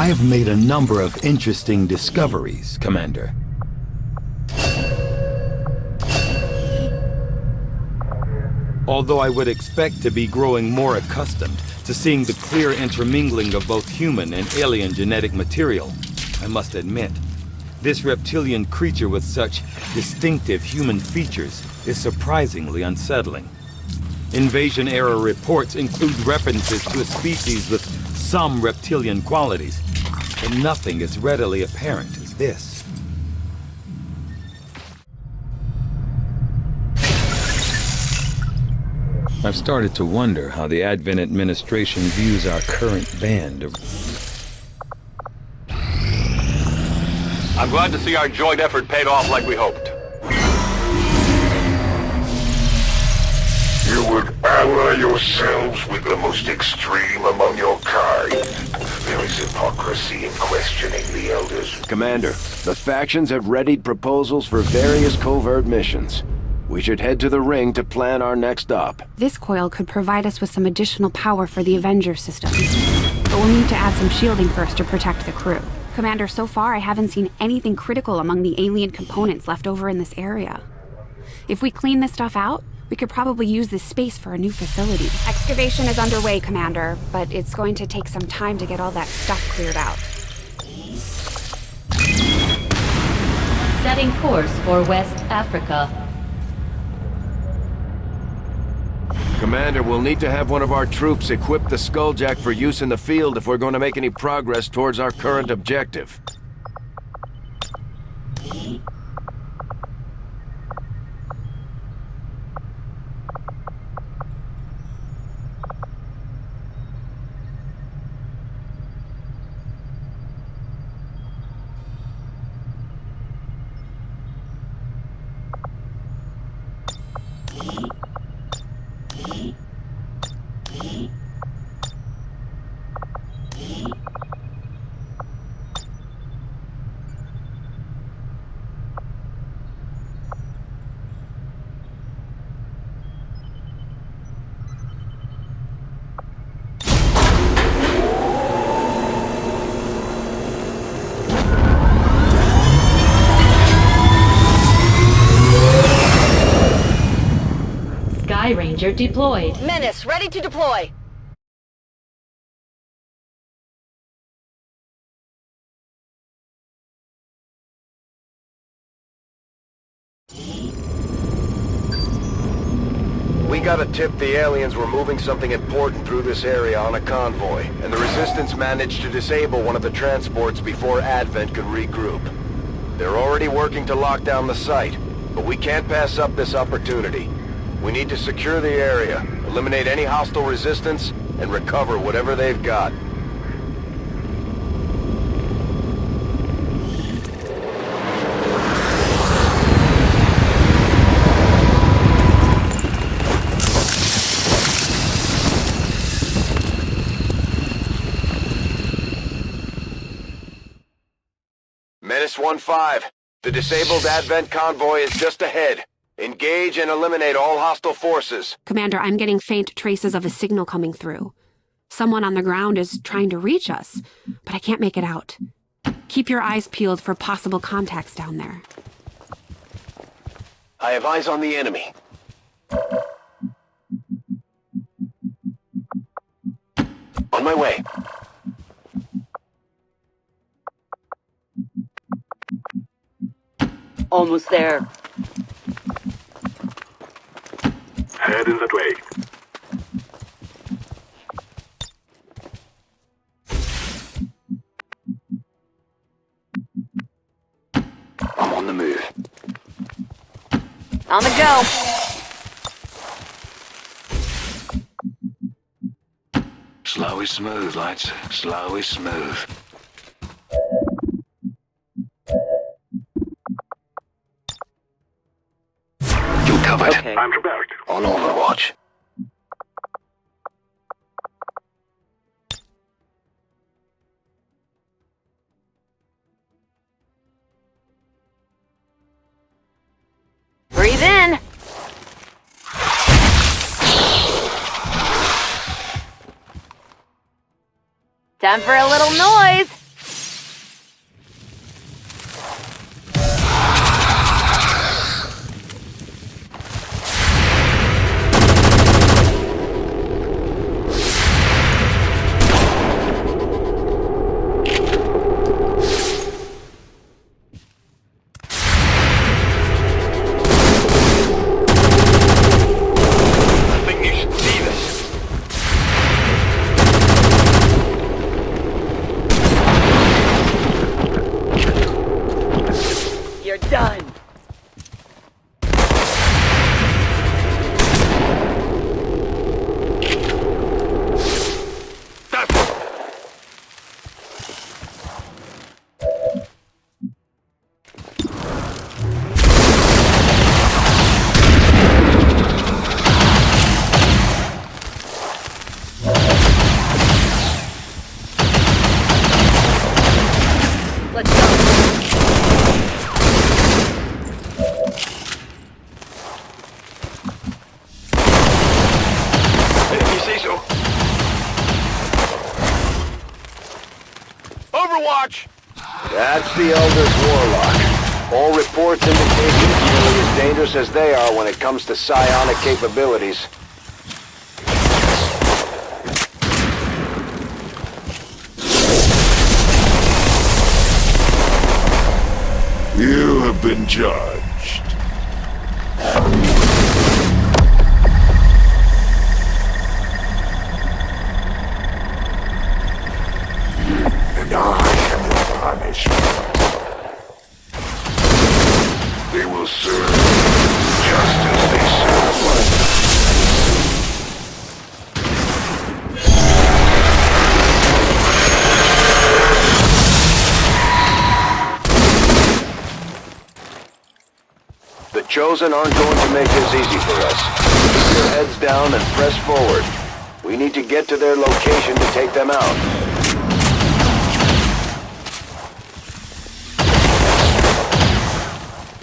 I have made a number of interesting discoveries, Commander. Although I would expect to be growing more accustomed to seeing the clear intermingling of both human and alien genetic material, I must admit, this reptilian creature with such distinctive human features is surprisingly unsettling. Invasion-era reports include references to a species with some reptilian qualities, but nothing as readily apparent as this. I've started to wonder how the Advent administration views our current band of... I'm glad to see our joint effort paid off like we hoped. You would ally yourselves with the most extreme among your kind. There is hypocrisy in questioning the Elders. Commander, the factions have readied proposals for various covert missions. We should head to the ring to plan our next op. This coil could provide us with some additional power for the Avenger system. But we'll need to add some shielding first to protect the crew. Commander, so far I haven't seen anything critical among the alien components left over in this area. If we clean this stuff out, we could probably use this space for a new facility. Excavation is underway, Commander, but it's going to take some time to get all that stuff cleared out. Setting course for West Africa. Commander, we'll need to have one of our troops equip the Skulljack for use in the field if we're going to make any progress towards our current objective. Ranger deployed. Menace, ready to deploy. We got a tip the aliens were moving something important through this area on a convoy, and the Resistance managed to disable one of the transports before Advent could regroup. They're already working to lock down the site, but we can't pass up this opportunity. We need to secure the area, eliminate any hostile resistance, and recover whatever they've got. Menace 1-5. The disabled Advent convoy is just ahead. Engage and eliminate all hostile forces. Commander, I'm getting faint traces of a signal coming through. Someone on the ground is trying to reach us, but I can't make it out. Keep your eyes peeled for possible contacts down there. I have eyes on the enemy. On my way. Almost there. Heading that way. I'm on the move. On the go. Slow is smooth, lads. Slow is smooth. You're covered. Okay. I'm prepared. On Overwatch. Breathe in. Time for a little noise. done. Let's go. If you say so. Overwatch! That's the Elder's Warlock. All reports indicate he's nearly as dangerous as they are when it comes to psionic capabilities. You have been judged. And I am your punishment. They will serve just as they serve us. The Chosen aren't going to make this easy for us. Keep your heads down and press forward. We need to get to their location to take them out.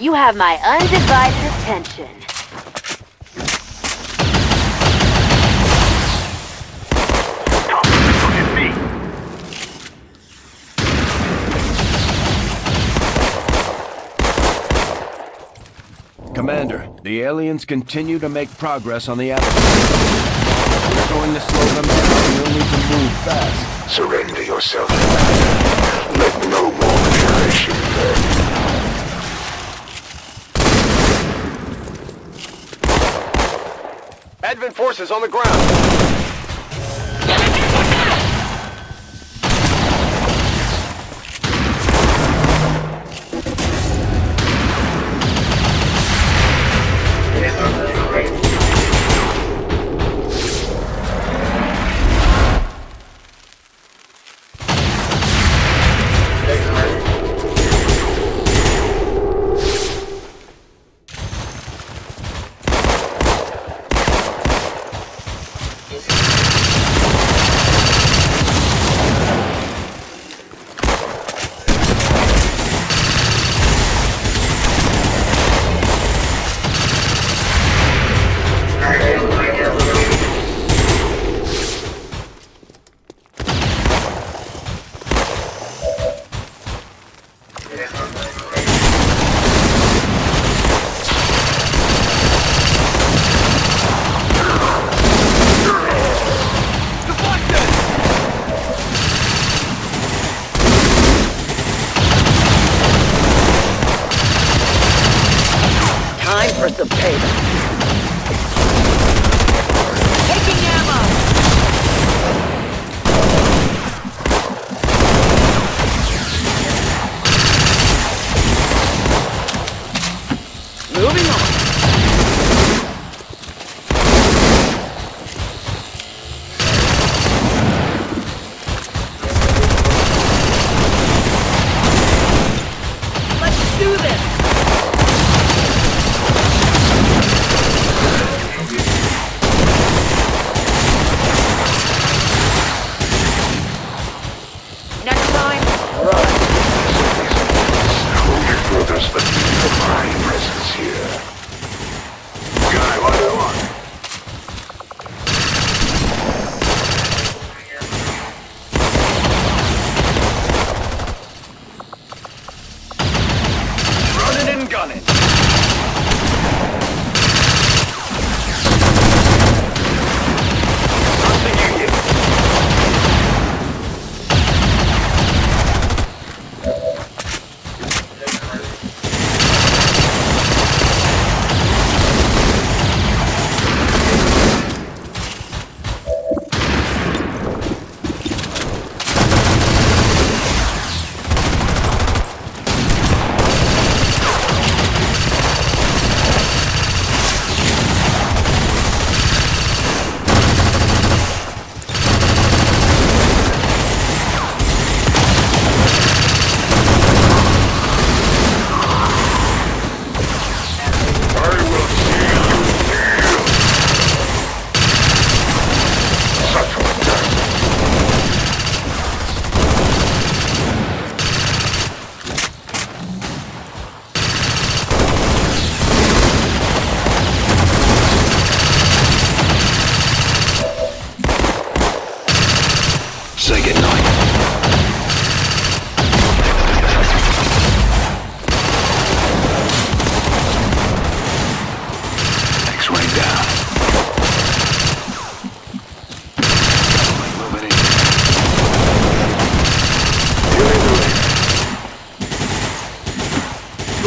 You have my undivided attention. Commander, the aliens continue to make progress on the aperture. We're going to slow them down. You'll need to move fast. Surrender yourself. Let no more generation burn. Advent forces on the ground. Time for some payback. Taking ammo! Moving on. Let's do this!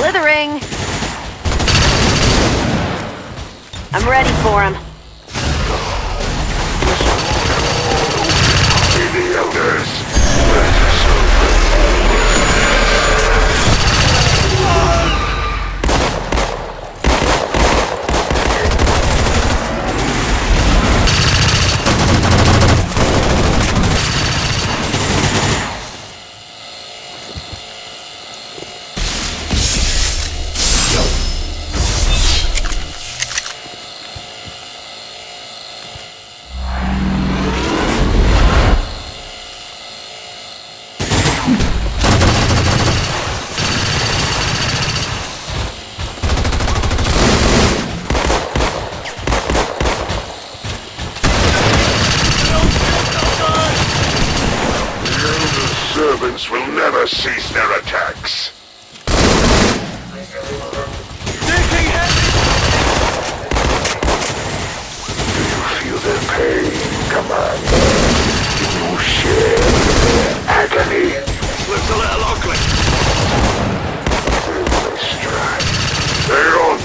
Slithering! I'm ready for him. The elders. Let us servants will never cease their attacks. Do you feel their pain, Commander? Do you share their agony? Looks a little ugly. They strike. They're on.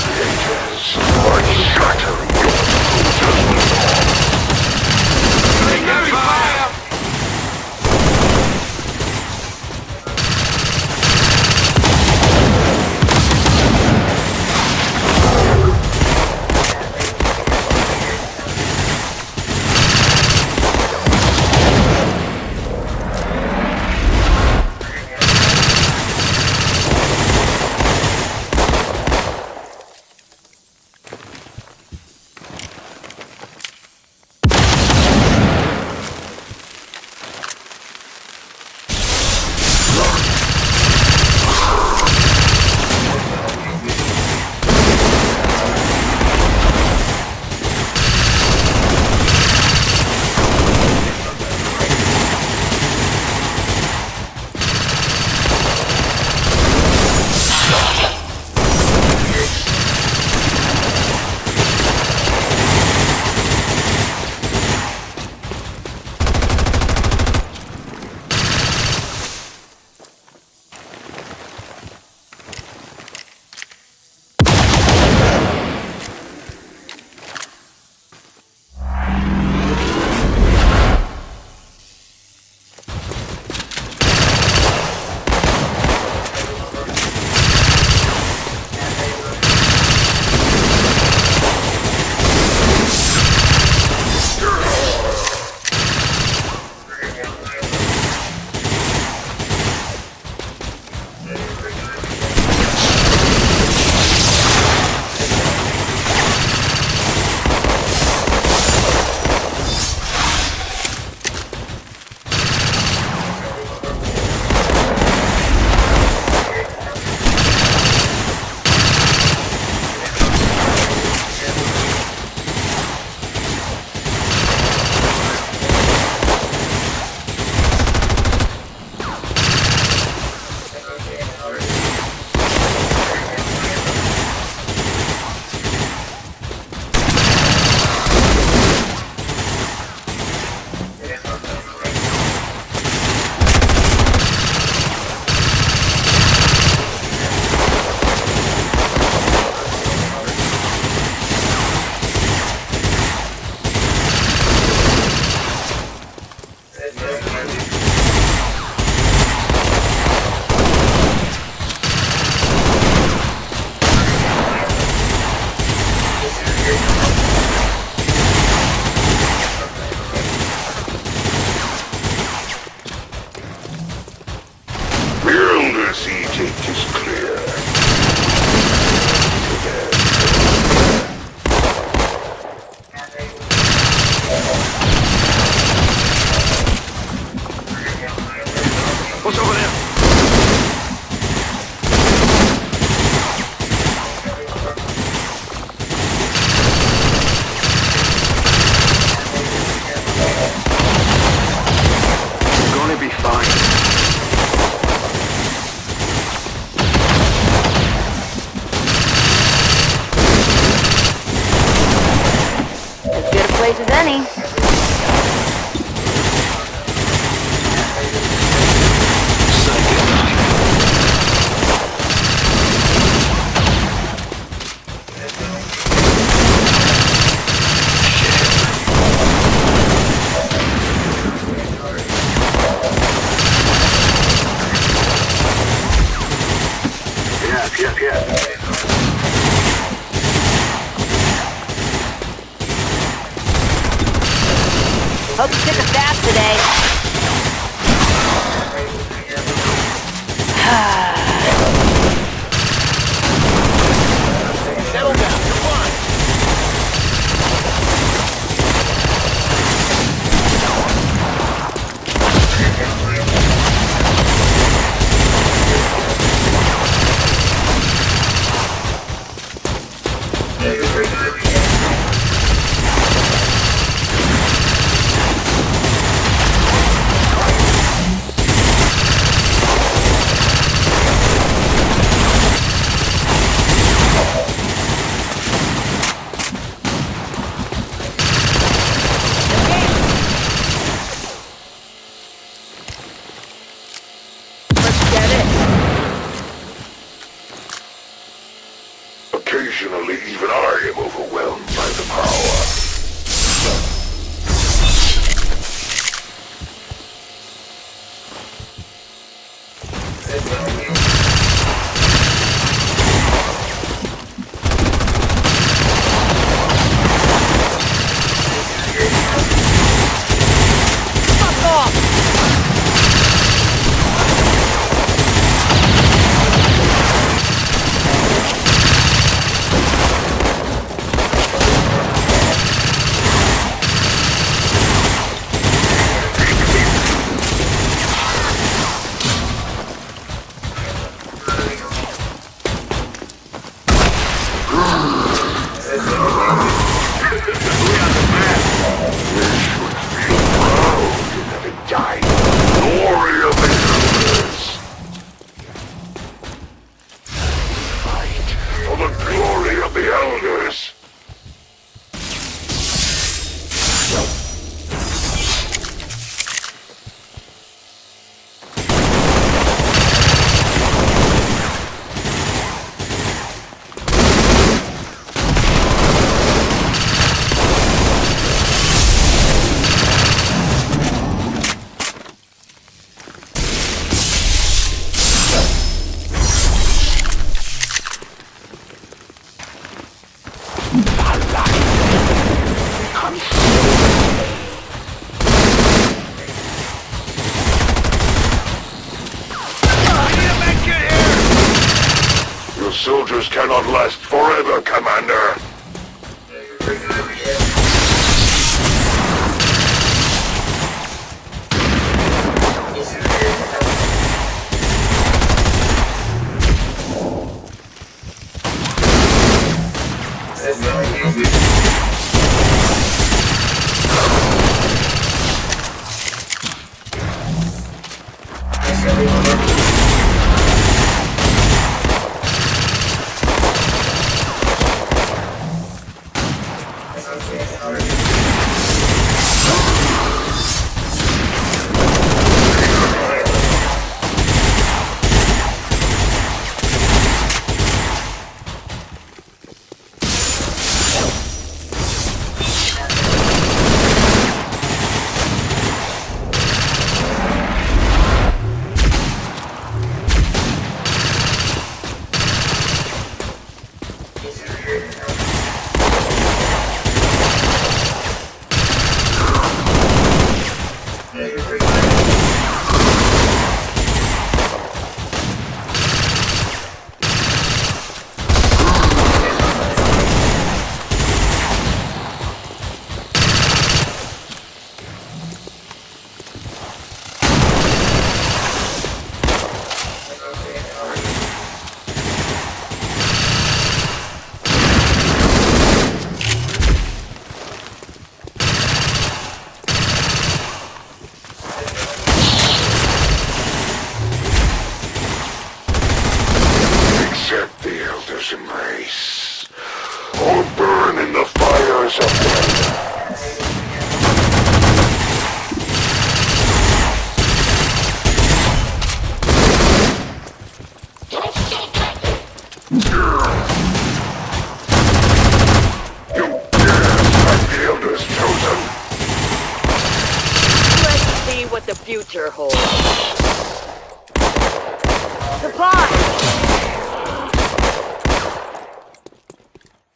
Creators are shattering your soldiers. Taking fire! place as any. Hope you took a bath today. Settle down, you're fine. Occasionally, even I am overwhelmed by the power. Your soldiers cannot last forever, Commander.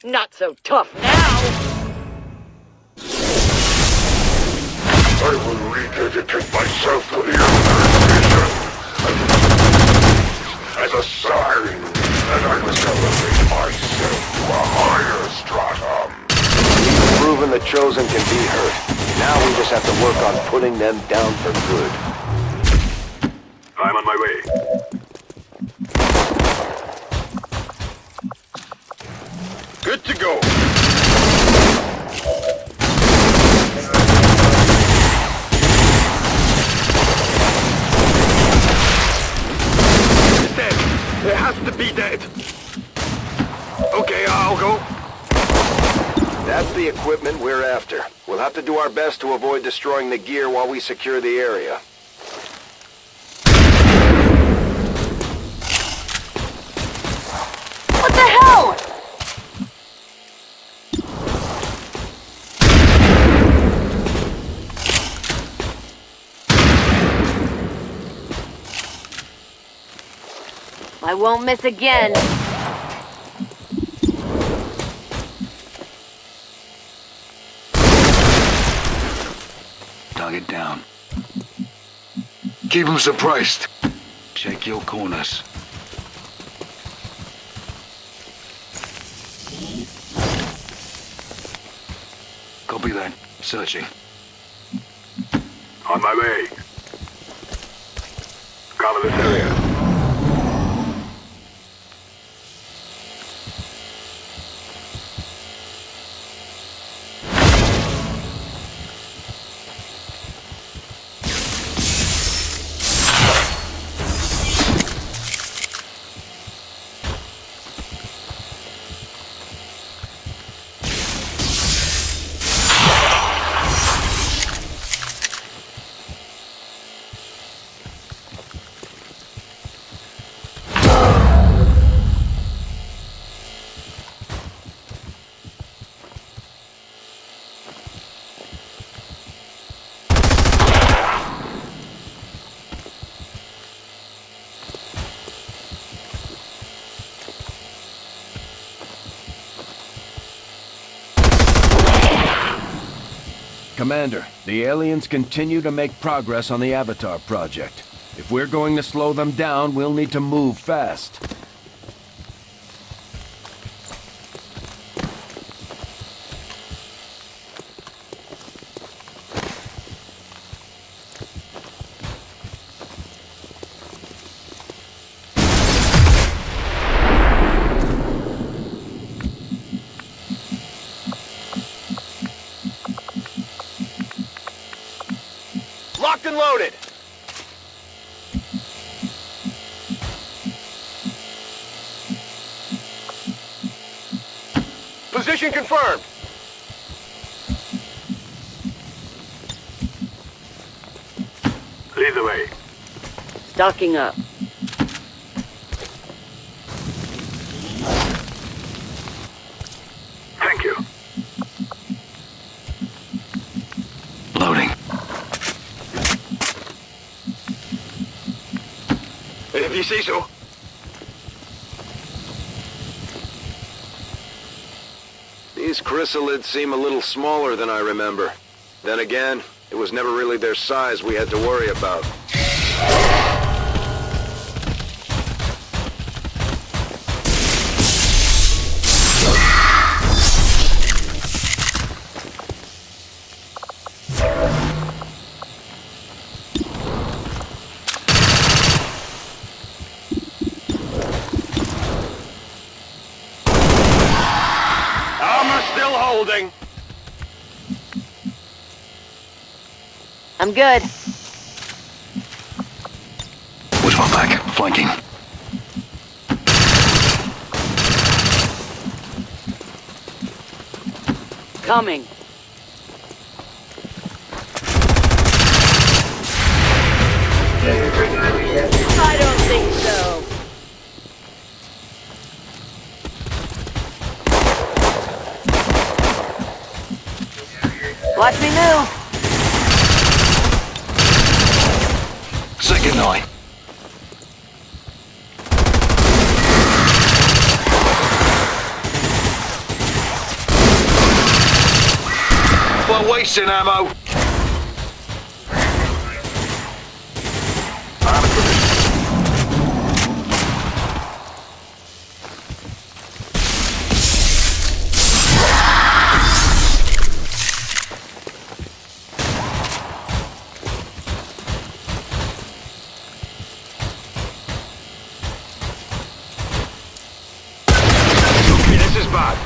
Not so tough now! I will rededicate myself to the Elder's vision as a sign that I must elevate myself to a higher stratum. We've proven the Chosen can be hurt. Now we just have to work on putting them down for good. I'm on my way. Good to go. It's dead. It has to be dead. Okay, I'll go. That's the equipment we're after. We'll have to do our best to avoid destroying the gear while we secure the area. What the hell? I won't miss again. Target down. Keep them surprised. Check your corners. Copy that. Searching. On my way. Cover this area. Commander, the aliens continue to make progress on the Avatar project. If we're going to slow them down, we'll need to move fast. Locked and loaded! Position confirmed! Lead the way. Stocking up. Thank you. Loading. If you say so. These chrysalids seem a little smaller than I remember. Then again, it was never really their size we had to worry about. Still holding. I'm good. Watch my back. Flanking. Coming. I don't think so. Watch me move. Second eye. Wasting ammo! This is Bob.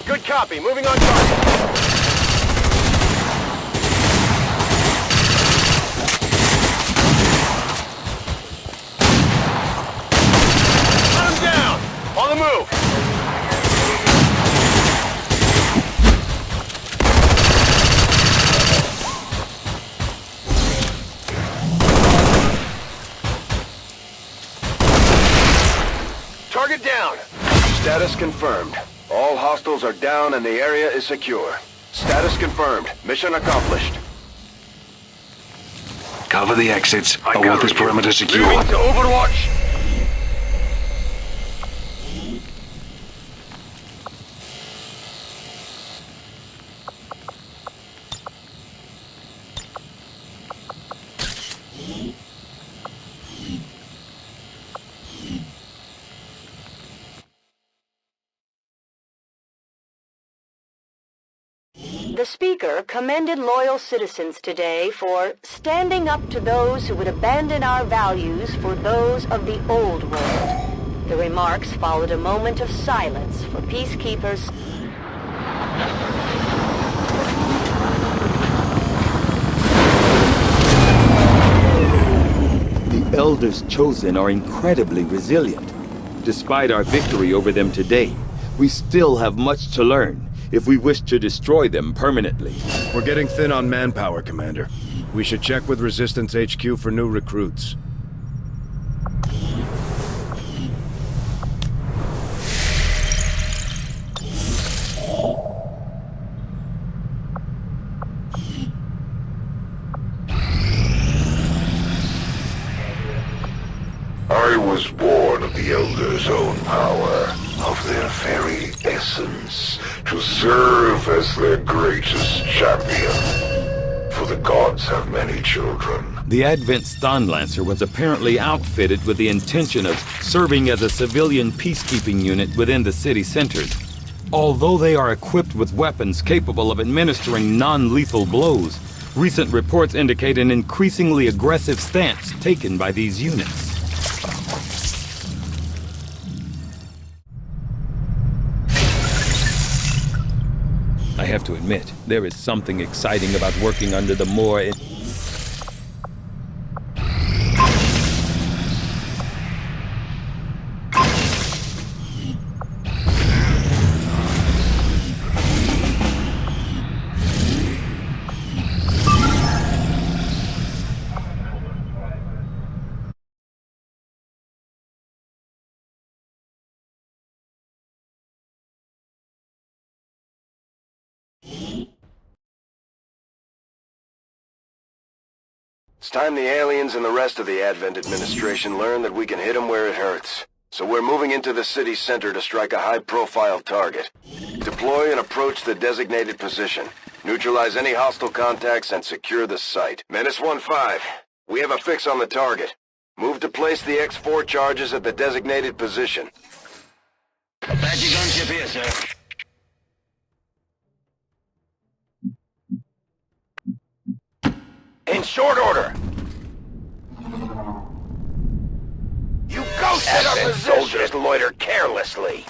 Good copy. Moving on target. Hunt him down. On the move. Target down. Status confirmed. All hostiles are down and the area is secure. Status confirmed. Mission accomplished. Cover the exits. I want this perimeter secure. Moving to Overwatch. The speaker commended loyal citizens today for standing up to those who would abandon our values for those of the old world. The remarks followed a moment of silence for peacekeepers. The Elders chosen are incredibly resilient. Despite our victory over them today, we still have much to learn if we wish to destroy them permanently. We're getting thin on manpower, Commander. We should check with Resistance HQ for new recruits. I was born of the Elders' own power, of their very essence, to serve as their greatest champion. For the gods have many children. The Advent Stonlancer was apparently outfitted with the intention of serving as a civilian peacekeeping unit within the city centers. Although they are equipped with weapons capable of administering non-lethal blows, recent reports indicate an increasingly aggressive stance taken by these units. I have to admit, there is something exciting about working under the more... It's time the aliens and the rest of the Advent administration learn that we can hit them where it hurts. So we're moving into the city center to strike a high-profile target. Deploy and approach the designated position. Neutralize any hostile contacts and secure the site. Menace 1-5, we have a fix on the target. Move to place the X4 charges at the designated position. Apache gunship here, sir. In short order! You ghosted our position! Soldiers loiter carelessly.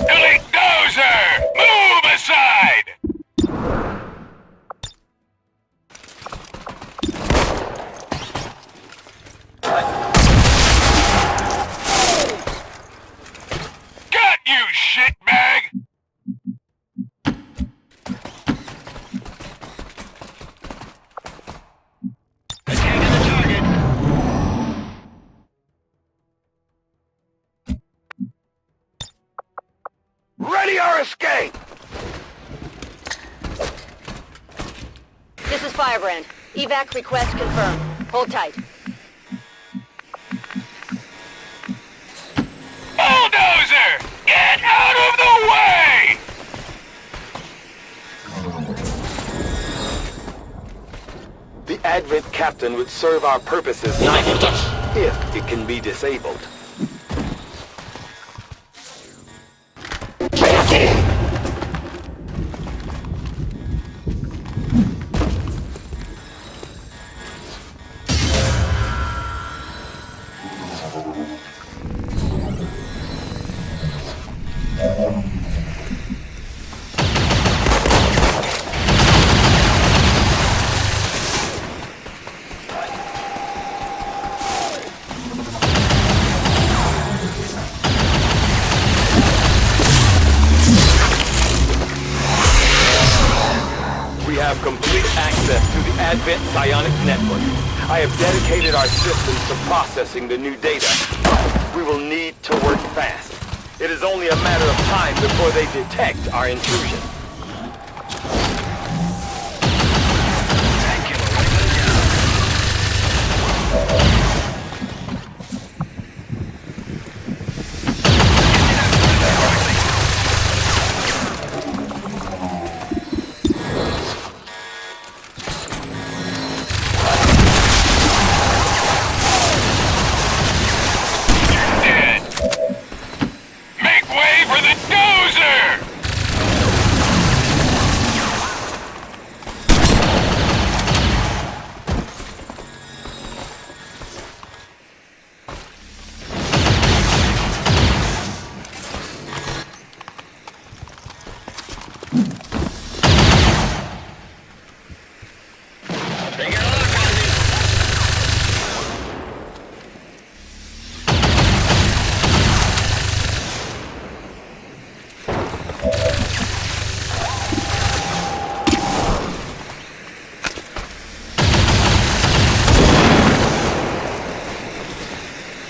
Elite Dozer! Move aside! Got you, shitbag! Attacking the target. Ready or escape! This is Firebrand. Evac request confirmed. Hold tight. Bulldozer! Get out of the way! The Advent captain would serve our purposes nicely, if it can be disabled. We have complete access to the Advent Psionics network. I have dedicated our systems to processing the new data. We will need to work fast. It is only a matter of time before they detect our intrusion. Dead! Make way for the Dozer!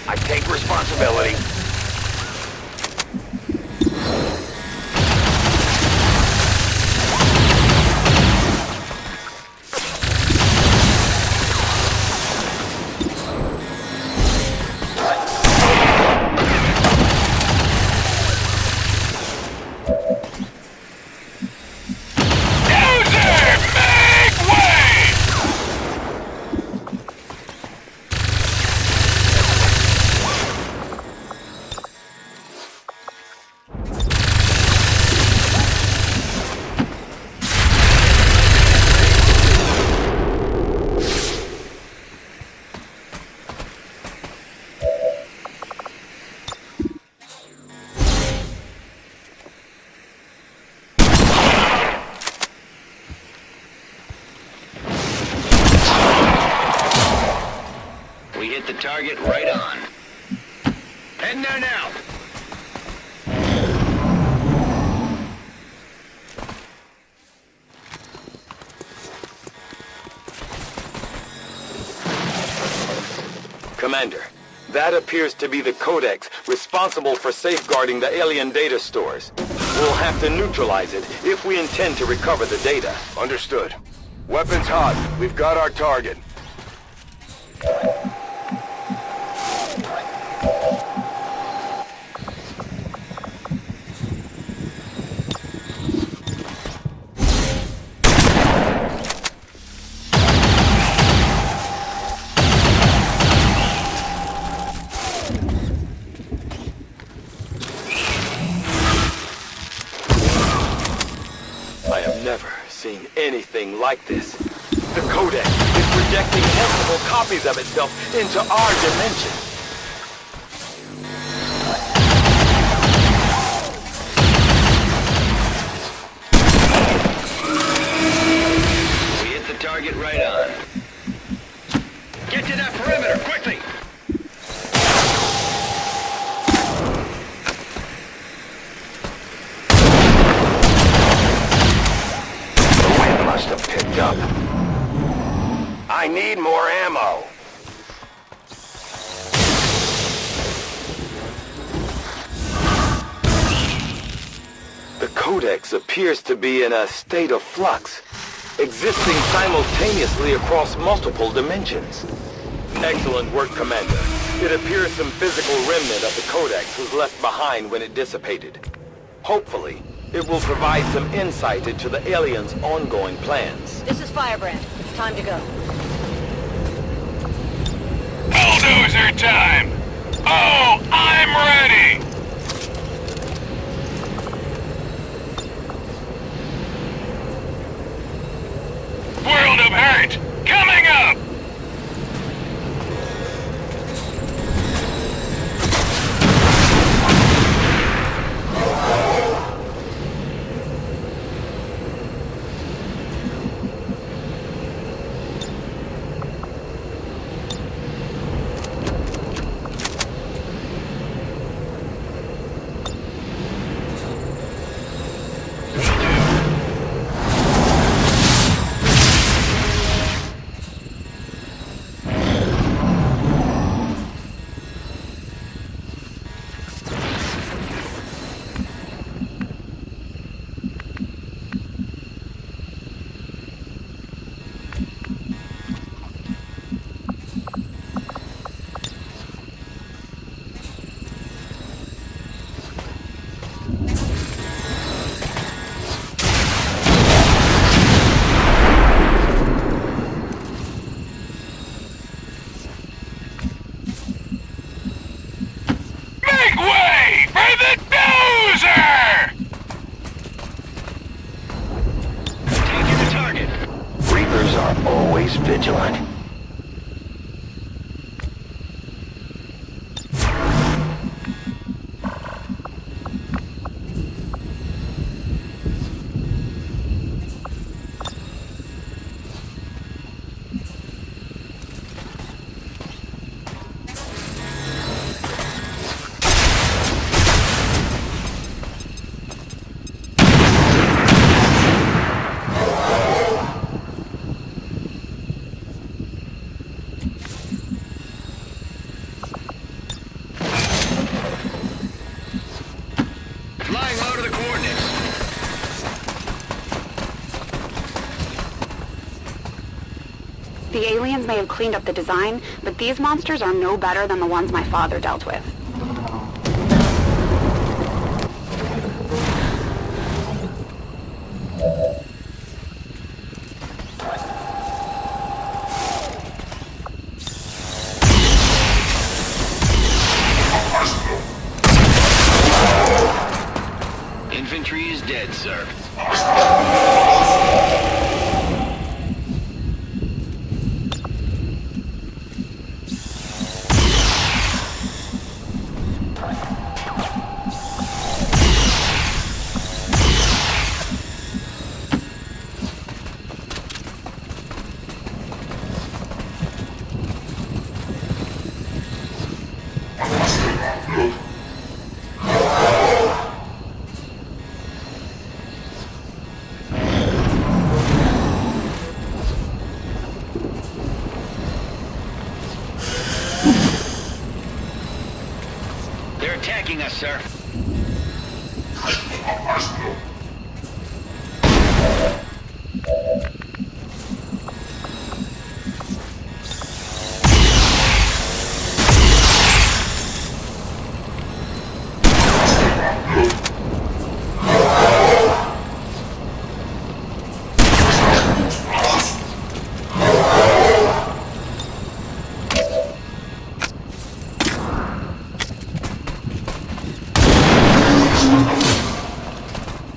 I take responsibility. Dozer! Make way! We hit the target right on. Heading there now. Commander, That appears to be the Codex responsible for safeguarding the alien data stores. We'll have to neutralize it if we intend to recover the data. Understood. Weapons hot. We've got our target. I have never seen anything like this. The Codex is projecting multiple copies of itself into our dimension. We hit the target right on. Get to that perimeter, quickly! Must have picked up. I need more ammo. The Codex appears to be in a state of flux, existing simultaneously across multiple dimensions. Excellent work, Commander. It appears some physical remnant of the Codex was left behind when it dissipated. Hopefully, it will provide some insight into the aliens' ongoing plans. This is Firebrand. It's time to go. Bulldozer time! Oh, I'm ready! World of Hurt, coming up! Make way for the dozer! Taking the target. Reapers are always vigilant. Flying low to the coordinates. The aliens may have cleaned up the design, but these monsters are no better than the ones my father dealt with. Infantry is dead, sir. They're attacking us, sir.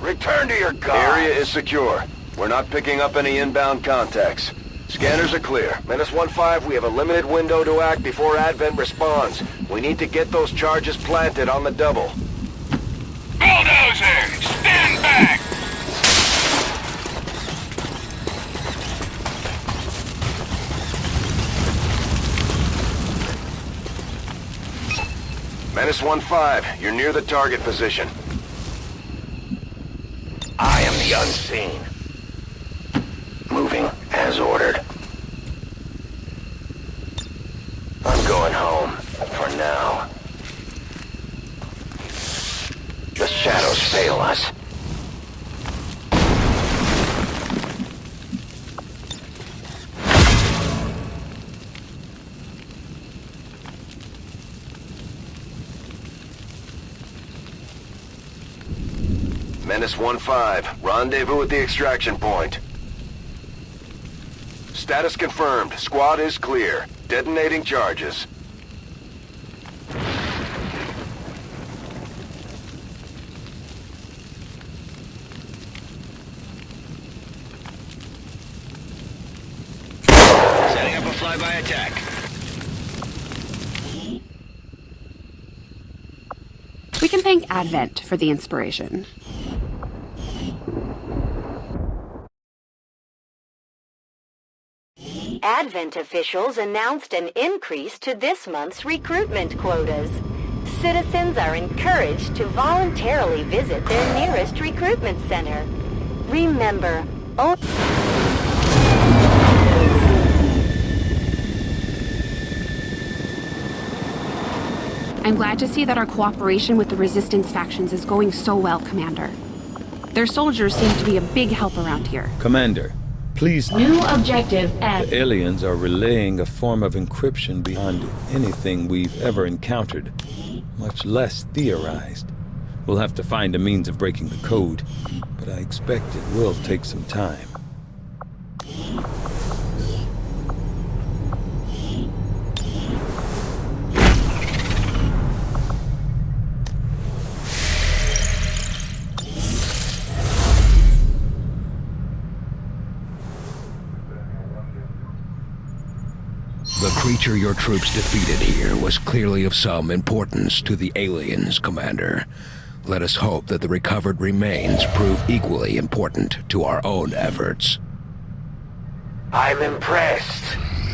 Return to your car. Area is secure. We're not picking up any inbound contacts. Scanners are clear. -1-5, we have a limited window to act before Advent responds. We need to get those charges planted on the double. Bulldozer, stand back! -1-5, you're near the target position. I am the unseen. Moving as ordered. I'm going home, for now. The shadows fail us. -1-5, rendezvous at the extraction point. Status confirmed. Squad is clear. Detonating charges. Setting up a flyby attack. We can thank Advent for the inspiration. Advent officials announced an increase to this month's recruitment quotas. Citizens are encouraged to voluntarily visit their nearest recruitment center. Remember, I'm glad to see that our cooperation with the Resistance factions is going so well, Commander. Their soldiers seem to be a big help around here. Commander, please... New objective at... The aliens are relaying a form of encryption beyond anything we've ever encountered, much less theorized. We'll have to find a means of breaking the code, but I expect it will take some time. The creature your troops defeated here was clearly of some importance to the aliens, Commander. Let us hope that the recovered remains prove equally important to our own efforts. I'm impressed.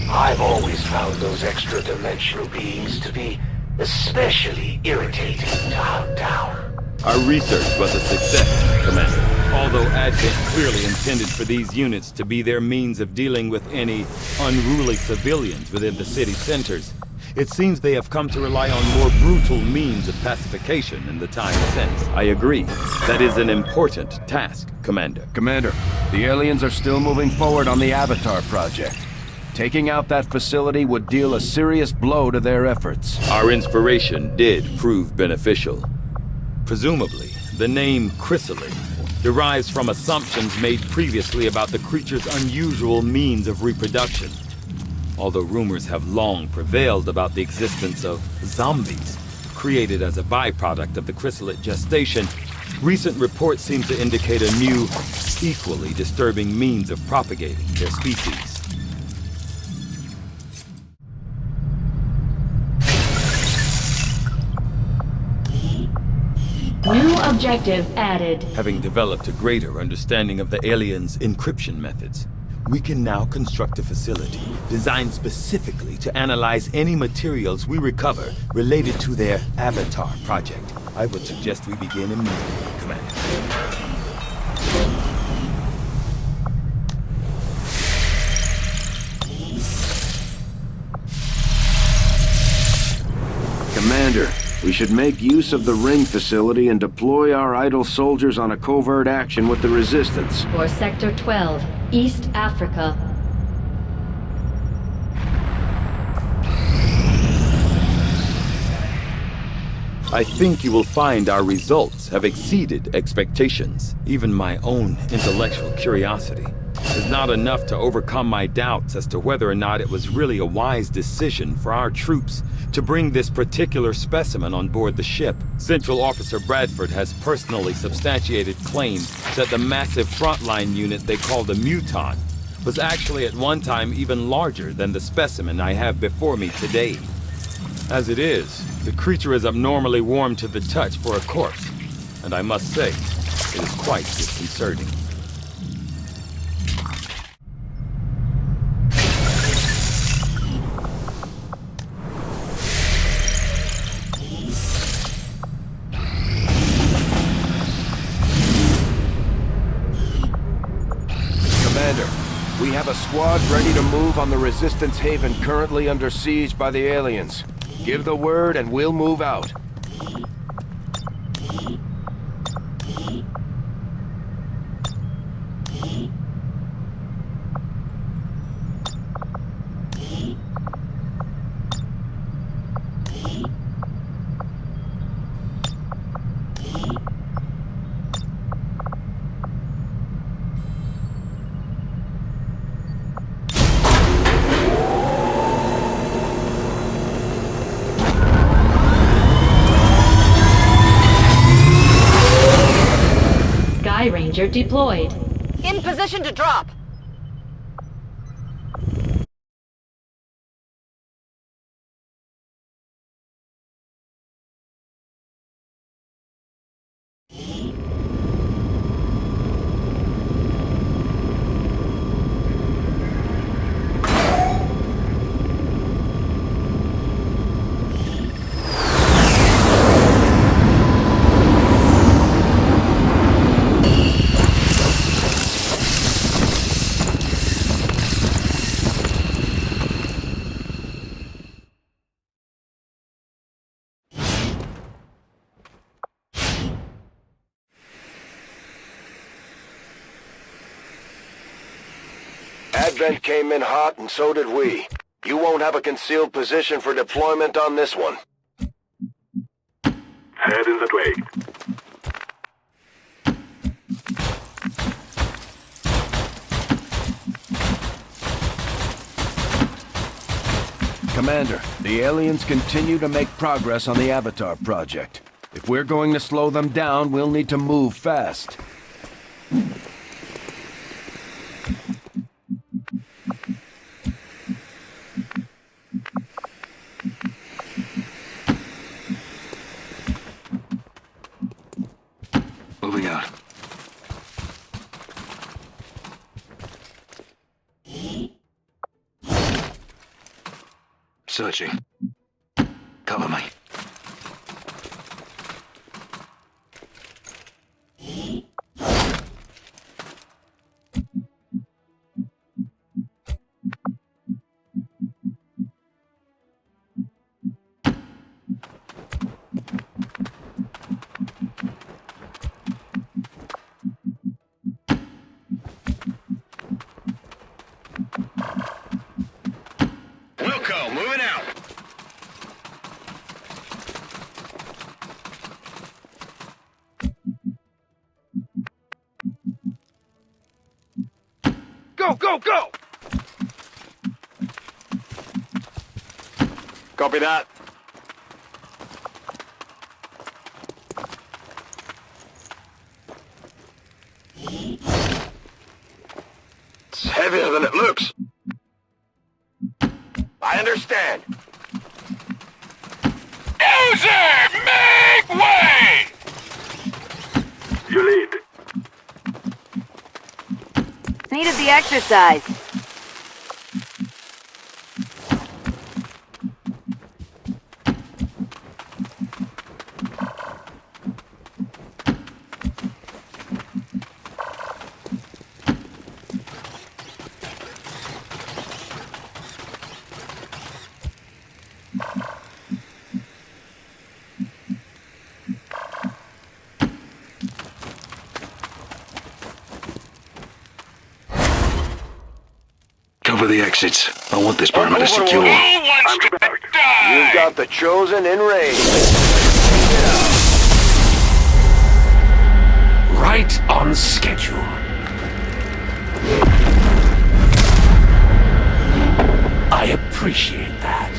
I've always found those extra-dimensional beings to be especially irritating to hunt down. Our research was a success, Commander. Although Advent clearly intended for these units to be their means of dealing with any unruly civilians within the city centers, it seems they have come to rely on more brutal means of pacification in the time since. I agree. That is an important task, Commander. Commander, the aliens are still moving forward on the Avatar project. Taking out that facility would deal a serious blow to their efforts. Our inspiration did prove beneficial. Presumably, the name Chrysalid derives from assumptions made previously about the creature's unusual means of reproduction. Although rumors have long prevailed about the existence of zombies, created as a byproduct of the Chrysalid gestation, recent reports seem to indicate a new, equally disturbing means of propagating their species. New objective added. Having developed a greater understanding of the aliens' encryption methods, we can now construct a facility designed specifically to analyze any materials we recover related to their Avatar project. I would suggest we begin immediately, Commander. Commander, We should make use of the ring facility and deploy our idle soldiers on a covert action with the Resistance. For Sector 12, East Africa. I think you will find our results have exceeded expectations. Even my own intellectual curiosity is not enough to overcome my doubts as to whether or not it was really a wise decision for our troops to bring this particular specimen on board the ship. Central Officer Bradford has personally substantiated claims that the massive frontline unit they called a Muton was actually at one time even larger than the specimen I have before me today. As it is, the creature is abnormally warm to the touch for a corpse, and I must say, it is quite disconcerting. Commander, we have a squad ready to move on the Resistance Haven currently under siege by the aliens. Give the word and we'll move out. Sky Ranger deployed. In position to drop. Advent came in hot, and so did we. You won't have a concealed position for deployment on this one. Head in that way. Commander, the aliens continue to make progress on the Avatar project. If we're going to slow them down, we'll need to move fast. Moving out. Searching. Cover me. Wilco, moving out. Go, go, go! Copy that. It's heavier than it looks. I understand. User, make way! You lead. Needed the exercise. the exits. I want this perimeter secure. You've got the Chosen in range. Right on schedule. I appreciate that.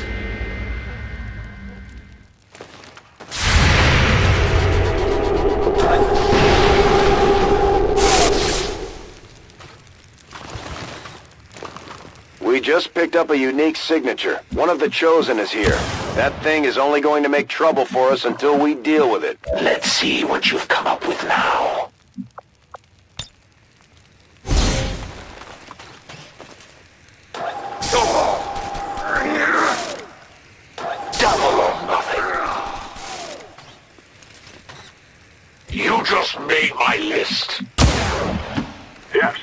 We just picked up a unique signature. One of the Chosen is here. That thing is only going to make trouble for us until we deal with it. Let's see what you've come up with now. Double or nothing. You just made my list. Yes.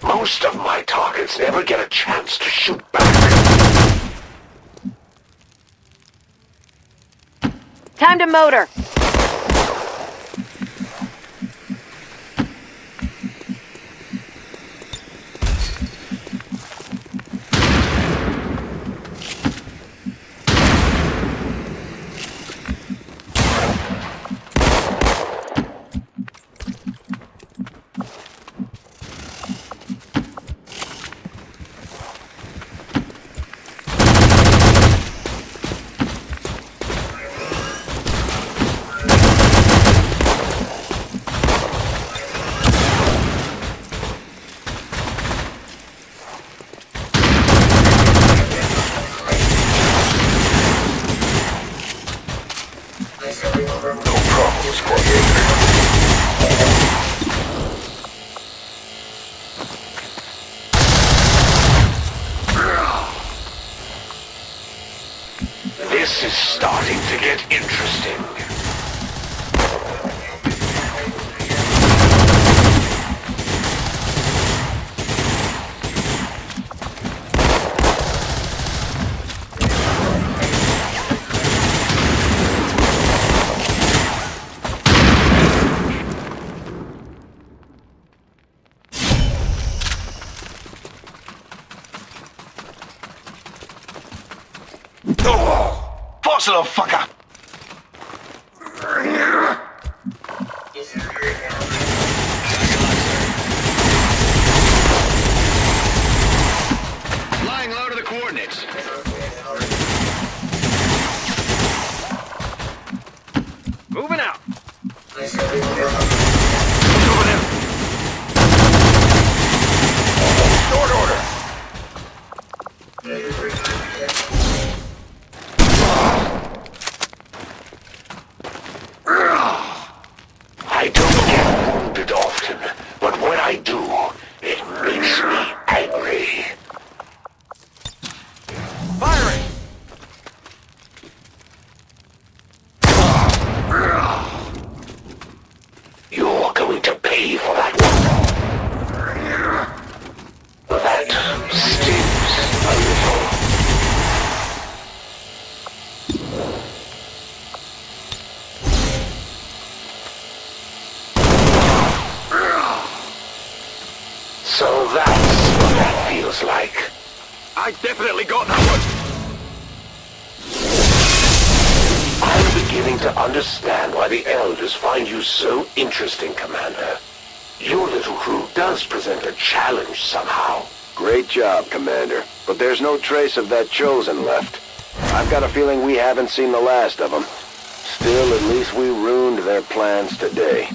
Most of my targets never get a chance to shoot back. Time to motor. This is starting to get interesting. Boss, little fucker! Flying low to the coordinates. Moving out. Over there. Short order. I don't get wounded often, but when I do, it makes me angry. Firing! You're going to pay for that one. That stings a little. So that's what that feels like. I definitely got that one! I'm beginning to understand why the Elders find you so interesting, Commander. Your little crew does present a challenge somehow. Great job, Commander. But there's no trace of that Chosen left. I've got a feeling we haven't seen the last of them. Still, at least we ruined their plans today.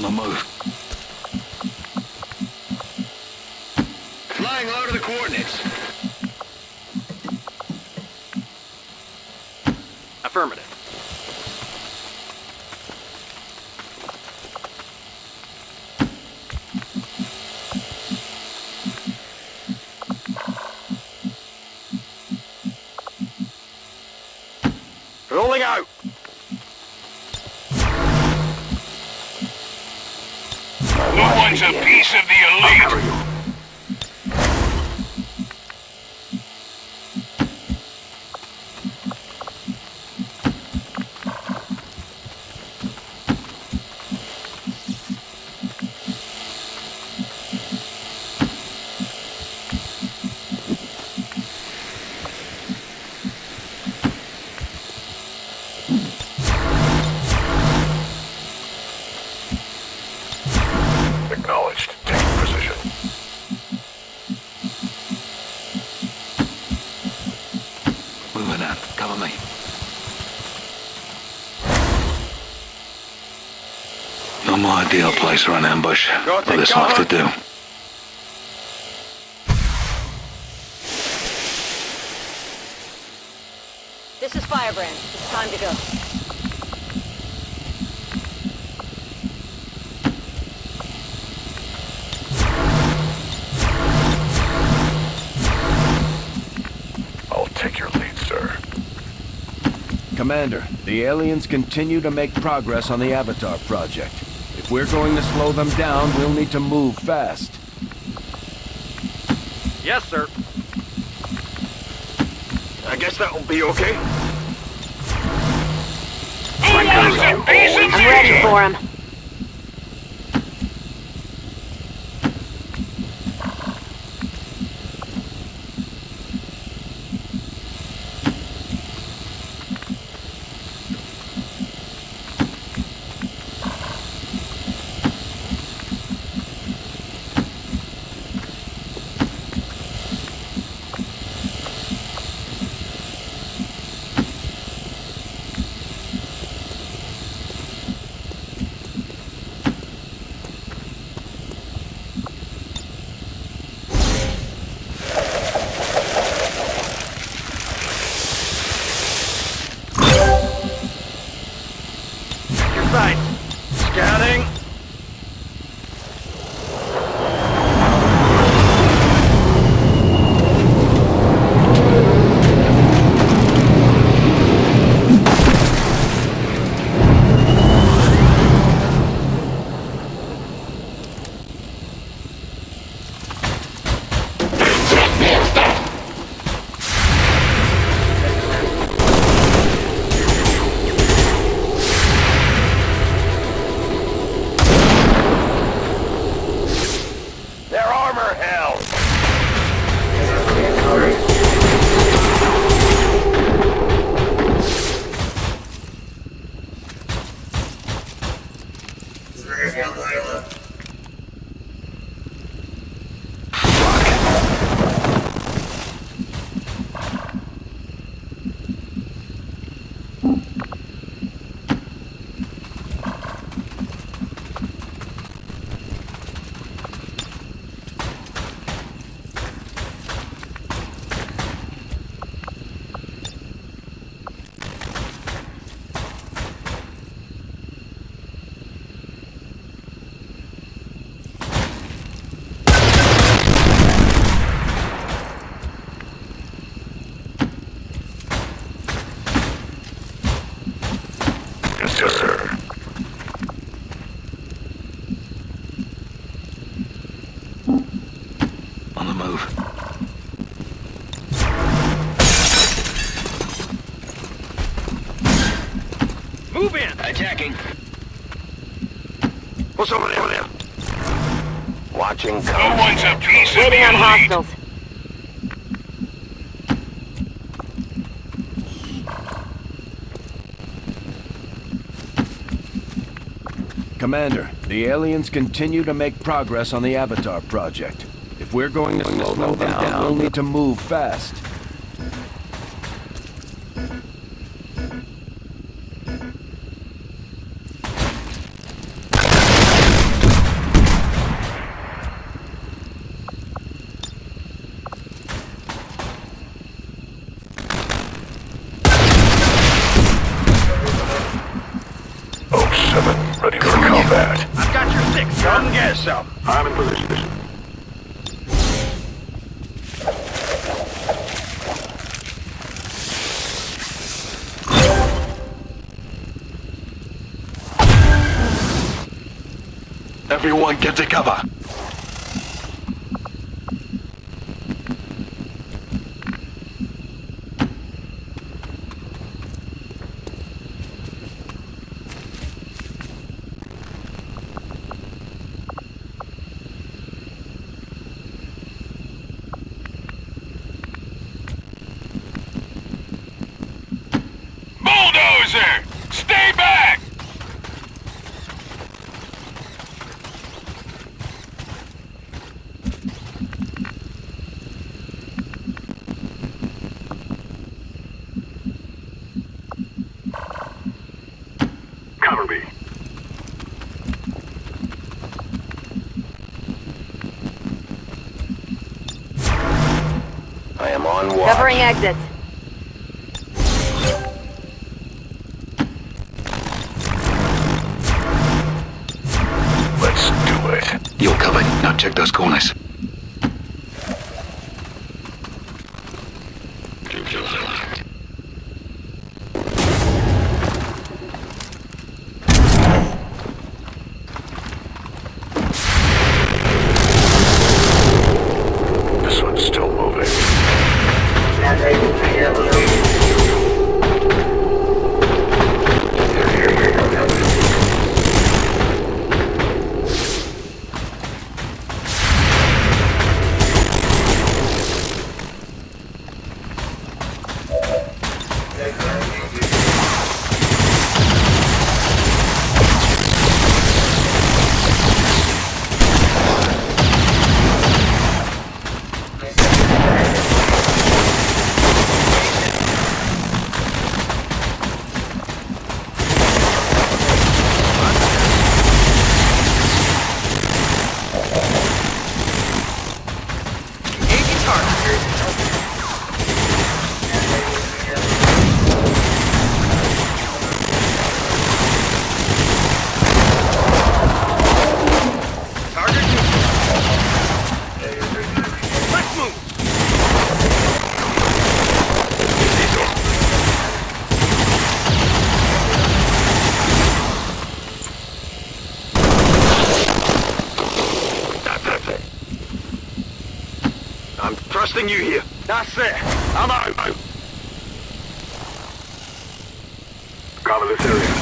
the move. Flying low to the coordinates. Affirmative. Rolling out. Who wants a piece of the elite? Acknowledged. Taking position. Moving out. Cover me. No more ideal place for an ambush. But this will have to do. This is Firebrand. It's time to go. I'll take your lead, sir. Commander, the aliens continue to make progress on the Avatar project. If we're going to slow them down, we'll need to move fast. Yes, sir. I guess that'll be okay. I'm ready for him. Scouting. Yes, sir. On the move. Move in! Attacking. What's over there? Watching Who wants a piece of Waiting the on elite? hostiles. Commander, the aliens continue to make progress on the Avatar project. If we're going to slow them down, we'll need to move fast. yourself. I'm in position. Everyone get to cover. Bulldozer! Stay back! Cover me. I am on watch. Covering exits. Let's do it. You're covered. Now check those corners. This one's still moving. I'm trusting you here. That's it. I'm out. Cover this area.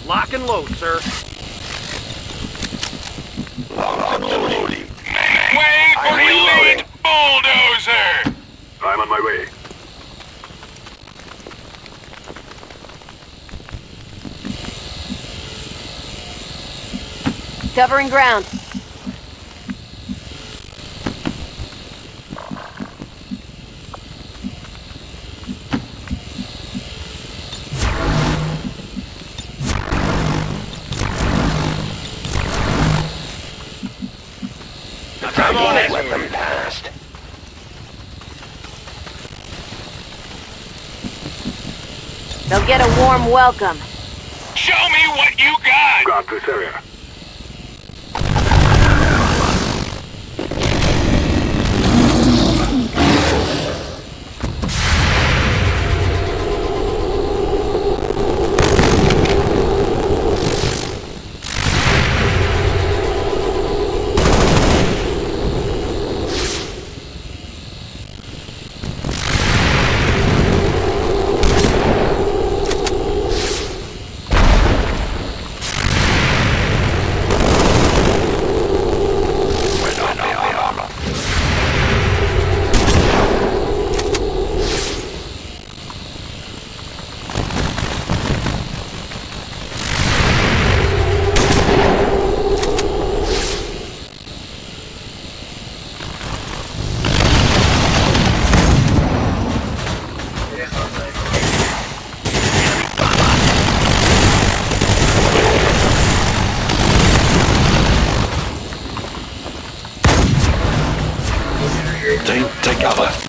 Lock and load, sir. Wait for me, bulldozer! I'm on my way. Covering ground. I won't let them past. They'll get a warm welcome. Show me what you got! Got this area. Take cover.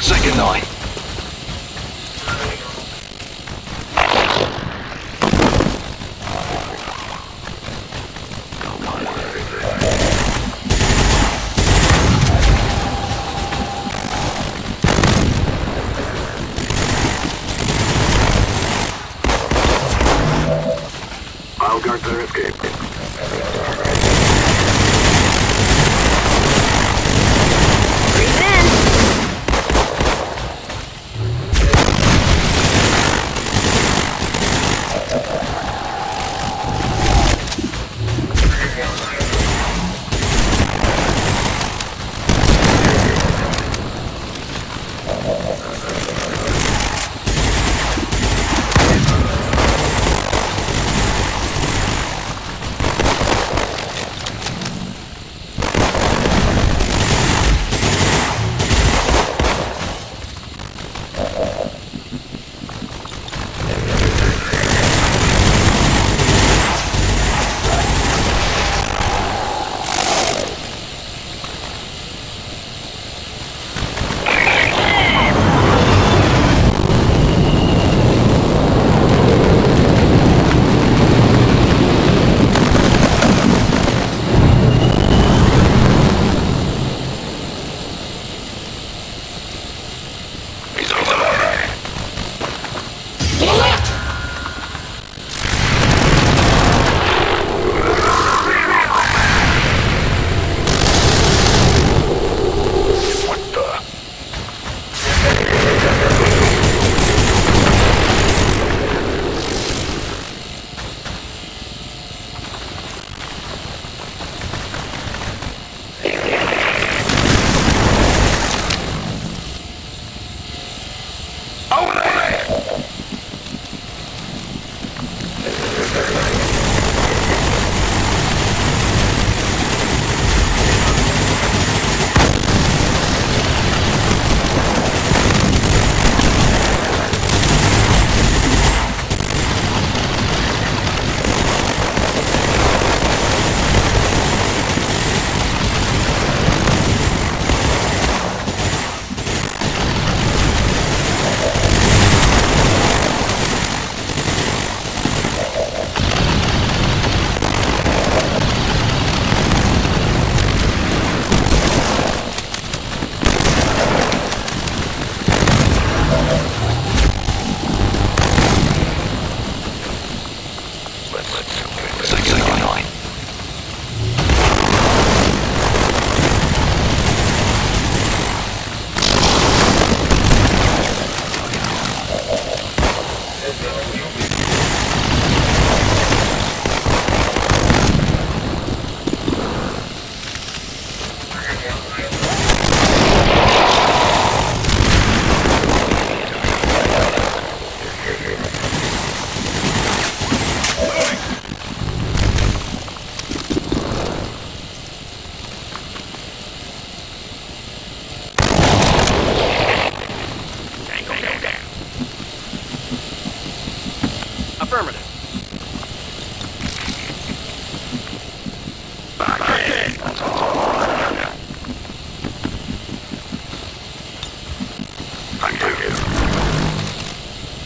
Second line. I'll guard their escape. Breathe in.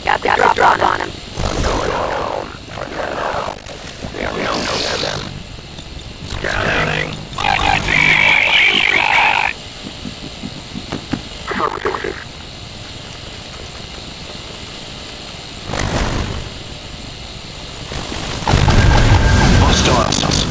Got the drop on him. Going home for now. There we don't know them. Scanning. Affirmative. Hostiles.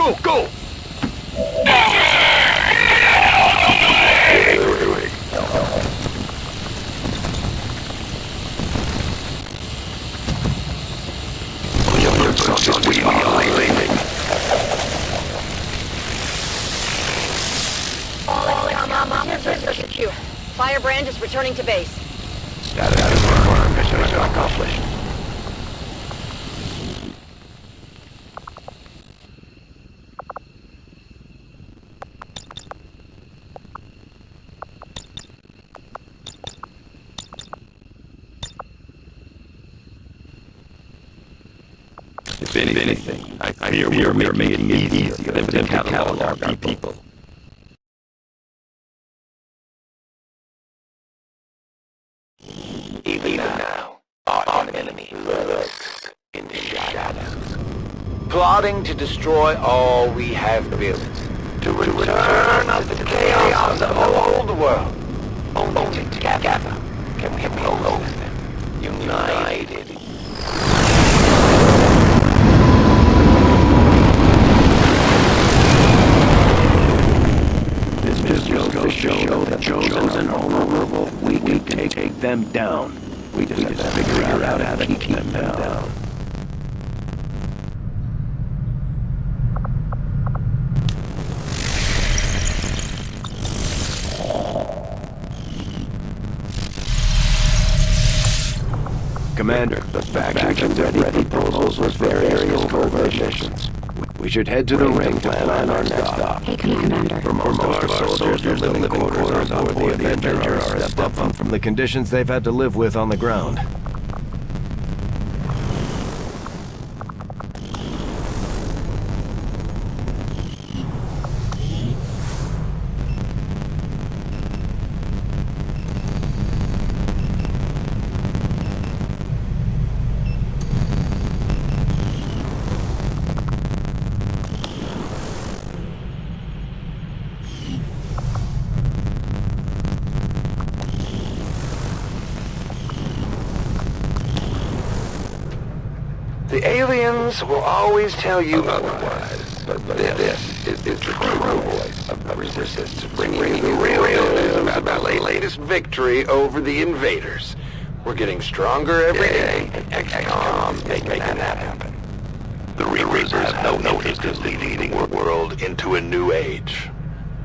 Go, go! We are leaving. Firebrand is returning to base. Status confirmed. Mission accomplished. If anything, I fear we are making it easier for them to catalog our people. Even now, our enemy lurks in the shadows. Plotting to destroy all we have built. To return of the chaos of the old world. Only together can we oppose them. United. This just goes to show that chosen are vulnerable. We can take them down. We just have to figure out how to keep them down. Commander, the factions have ready proposals for various covert missions. We should head to the ring to plan our next stop. Hey, Commander. For most of our soldiers, the living quarters on board the Avenger are a step up from the conditions they've had to live with on the ground. The aliens will always tell you otherwise, but this is the true voice of the resistance, bringing you the real news about the latest victory over the invaders. We're getting stronger every day, and XCOM is making that happen. The Reapers have no interest in leading the world into a new age.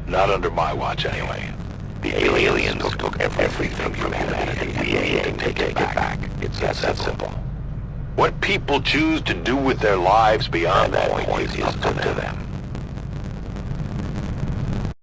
Not under my watch, anyway. The aliens took everything from humanity, and we aim to take it back. It's that simple. What people choose to do with their lives beyond that point is up to them.